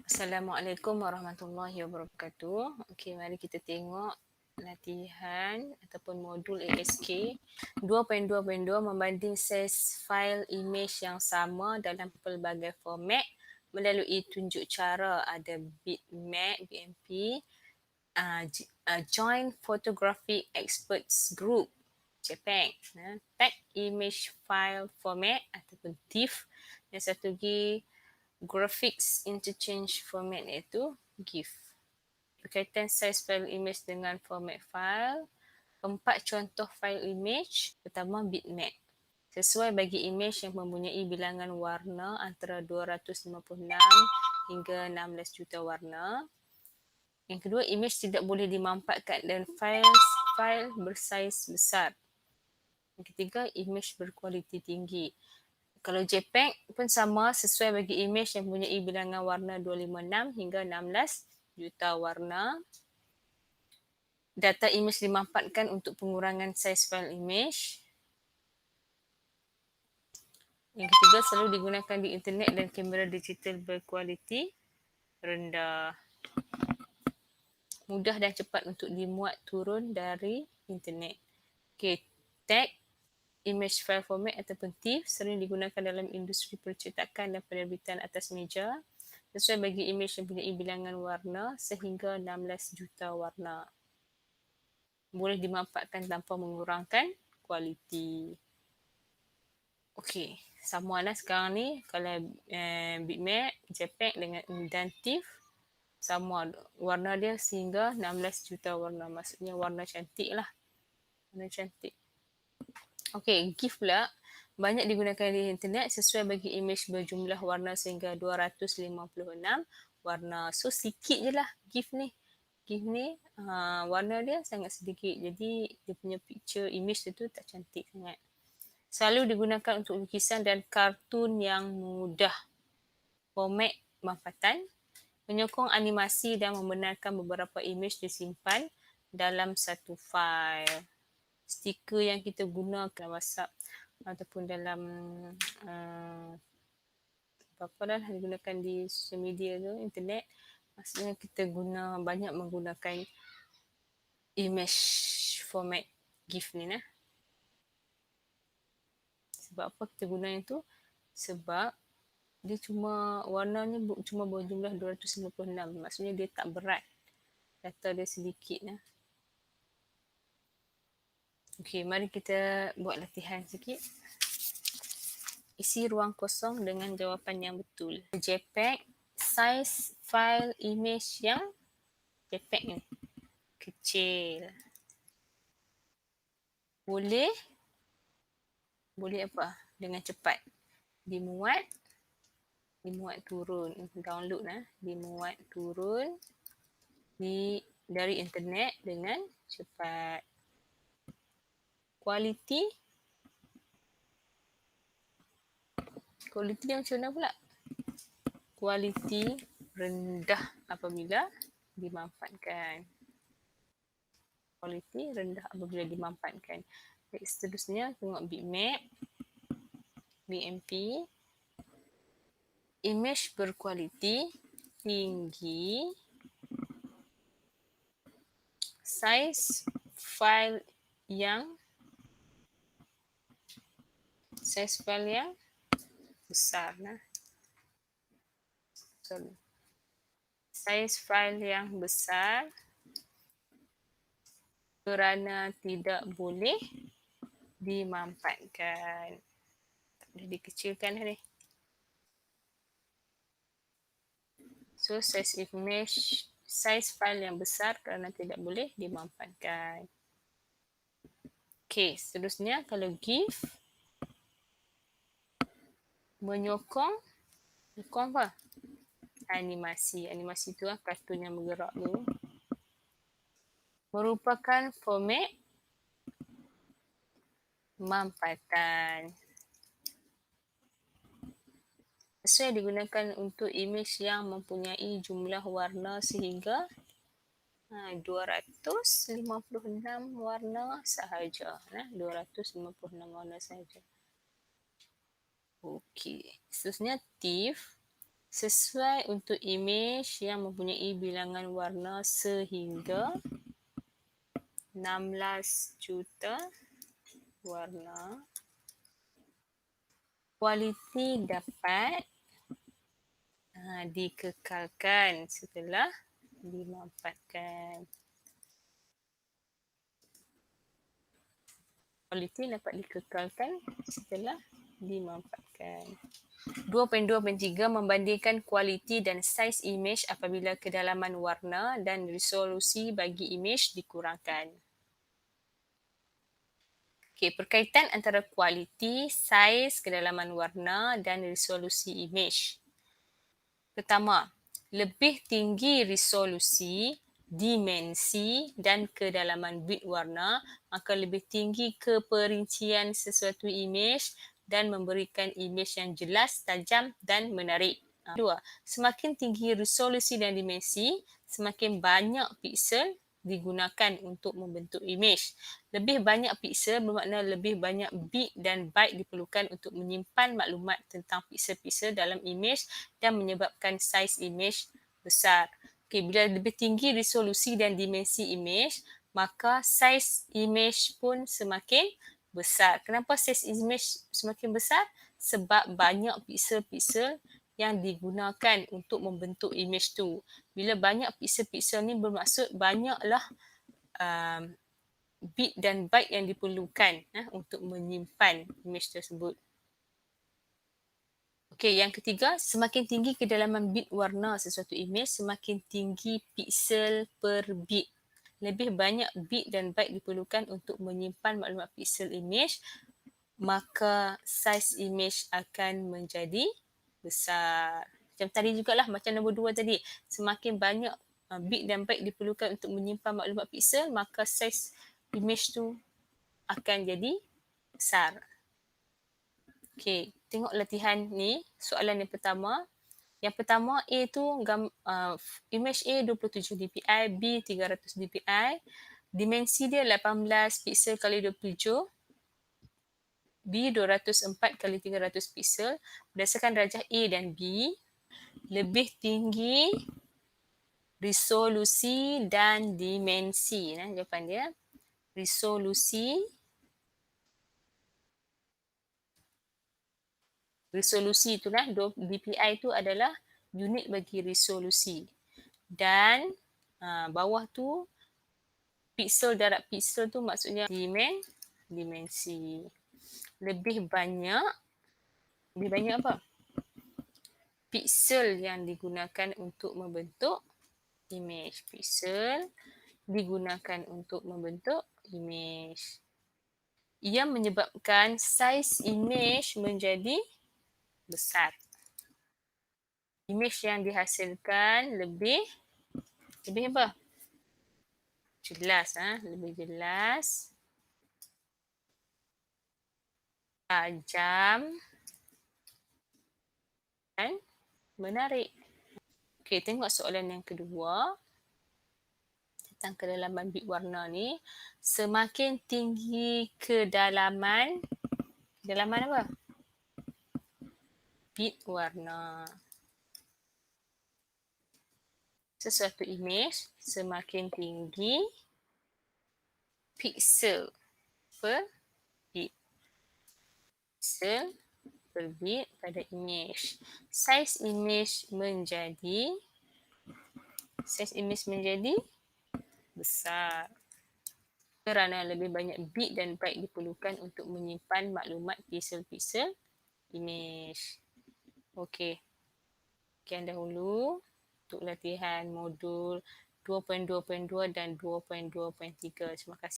Assalamualaikum warahmatullahi wabarakatuh. Okey, mari kita tengok latihan ataupun modul ASK 2.2.2 membanding saiz fail image yang sama dalam pelbagai format melalui tunjuk cara ada bitmap, BMP, Joint Photography Experts Group, JPEG, tag image file format ataupun TIFF. Yang satu lagi graphics interchange format iaitu GIF. Berkaitan saiz file image dengan format file, 4 contoh file image. Pertama, bitmap. Sesuai bagi image yang mempunyai bilangan warna antara 256 hingga 16 juta warna. Yang kedua, image tidak boleh dimampatkan dan file bersaiz besar. Yang ketiga, image berkualiti tinggi. Kalau JPEG pun sama, sesuai bagi image yang mempunyai bilangan warna 256 hingga 16 juta warna. Data image dimampatkan untuk pengurangan saiz file image. Yang ketiga, selalu digunakan di internet dan kamera digital berkualiti rendah. Mudah dan cepat untuk dimuat turun dari internet. Okey, tag image file format ataupun TIFF sering digunakan dalam industri percetakan dan penerbitan atas meja sesuai bagi image yang mempunyai bilangan warna sehingga 16 juta warna. Boleh dimanfaatkan tanpa mengurangkan kualiti. Okey, sama lah sekarang ni kalau bitmap, JPEG dan TIFF sama warna dia sehingga 16 juta warna. Maksudnya warna cantik lah. Warna cantik. Okey, GIF pula banyak digunakan di internet sesuai bagi image berjumlah warna sehingga 256 warna. So sikit je lah GIF ni. GIF ni warna dia sangat sedikit. Jadi dia punya picture image tu tak cantik sangat. Selalu digunakan untuk lukisan dan kartun yang mudah. Format mampatan menyokong animasi dan membenarkan beberapa image disimpan dalam satu file. Stiker yang kita guna dalam WhatsApp ataupun dalam apa-apa dah digunakan di social media tu, internet. Maksudnya kita banyak menggunakan image format GIF ni nah. Sebab apa kita guna yang tu? Sebab dia warnanya cuma berjumlah 256. Maksudnya dia tak berat. Data dia sedikit lah. Okey, mari kita buat latihan sikit. Isi ruang kosong dengan jawapan yang betul. JPEG, saiz file image yang JPEG ni kecil. Boleh apa? Dengan cepat. Dimuat turun. Download lah. Dimuat turun dari internet dengan cepat. Kualiti dia macam mana pula? Kualiti rendah apabila dimanfaatkan. Kualiti rendah apabila dimanfaatkan. Baik, seterusnya tengok bitmap, BMP. Image berkualiti tinggi. Saiz file yang besar lah. Saiz file yang besar kerana tidak boleh dimanfaatkan. Tak boleh dikecilkan ni. So saiz file yang besar kerana tidak boleh dimanfaatkan. Okey, seterusnya kalau GIF menyokong apa? Animasi tu lah, kartun yang bergerak tu. Merupakan format mampatan. Sesuai digunakan untuk image yang mempunyai jumlah warna sehingga 256 warna sahaja. 256 warna sahaja. Okey, seterusnya TIFF Sesuai untuk imej yang mempunyai bilangan warna sehingga 16 juta warna, kualiti dapat dikekalkan setelah dimanfaatkan. Kualiti dapat dikekalkan setelah dimanfaatkan. 2.2.3 membandingkan kualiti dan saiz imej apabila kedalaman warna dan resolusi bagi imej dikurangkan. Okey, berkaitan antara kualiti, saiz, kedalaman warna dan resolusi imej. Pertama, lebih tinggi resolusi, dimensi dan kedalaman bit warna, maka lebih tinggi keperincian sesuatu imej dan memberikan imej yang jelas, tajam dan menarik. Dua, semakin tinggi resolusi dan dimensi, semakin banyak piksel digunakan untuk membentuk imej. Lebih banyak piksel bermakna lebih banyak bit dan byte diperlukan untuk menyimpan maklumat tentang piksel-piksel dalam imej dan menyebabkan saiz imej besar. Okay, bila lebih tinggi resolusi dan dimensi imej, maka saiz imej pun semakin besar. Kenapa saiz imej semakin besar? Sebab banyak piksel-piksel yang digunakan untuk membentuk imej tu. Bila banyak piksel-piksel ni bermaksud banyaklah bit dan byte yang diperlukan untuk menyimpan imej tersebut. Okey, yang ketiga, semakin tinggi kedalaman bit warna sesuatu imej, semakin tinggi piksel per bit. Lebih banyak bit dan byte diperlukan untuk menyimpan maklumat piksel imej, maka saiz imej akan menjadi besar. Macam tadi jugalah, macam nombor 2 tadi. Semakin banyak bit dan byte diperlukan untuk menyimpan maklumat piksel, maka saiz imej tu akan jadi besar. Okey, tengok latihan ni, soalan yang pertama. Yang pertama A tu imej A 27 dpi, B 300 dpi, dimensi dia 18 piksel kali 27, B 204 kali 300 piksel. Berdasarkan darjah A dan B, lebih tinggi resolusi dan dimensi. Jawapan dia resolusi itulah dpi itu adalah unit bagi resolusi. Dan bawah tu piksel, darab piksel tu maksudnya dimensi. Lebih banyak apa? Piksel yang digunakan untuk membentuk imej. Piksel digunakan untuk membentuk imej. Ia menyebabkan saiz imej menjadi besar. Imej yang dihasilkan lebih apa? Jelas, lebih jelas, tajam dan menarik. Okey, tengok soalan yang kedua tentang kedalaman bit warna ni. Semakin tinggi kedalaman apa? Bit warna sesuatu imej, semakin tinggi piksel per bit. Piksel per bit pada imej. Saiz imej menjadi besar kerana lebih banyak bit dan byte diperlukan untuk menyimpan maklumat piksel-piksel imej. Okey. Sekian dahulu untuk latihan modul 2.2.2 dan 2.2.3. Terima kasih.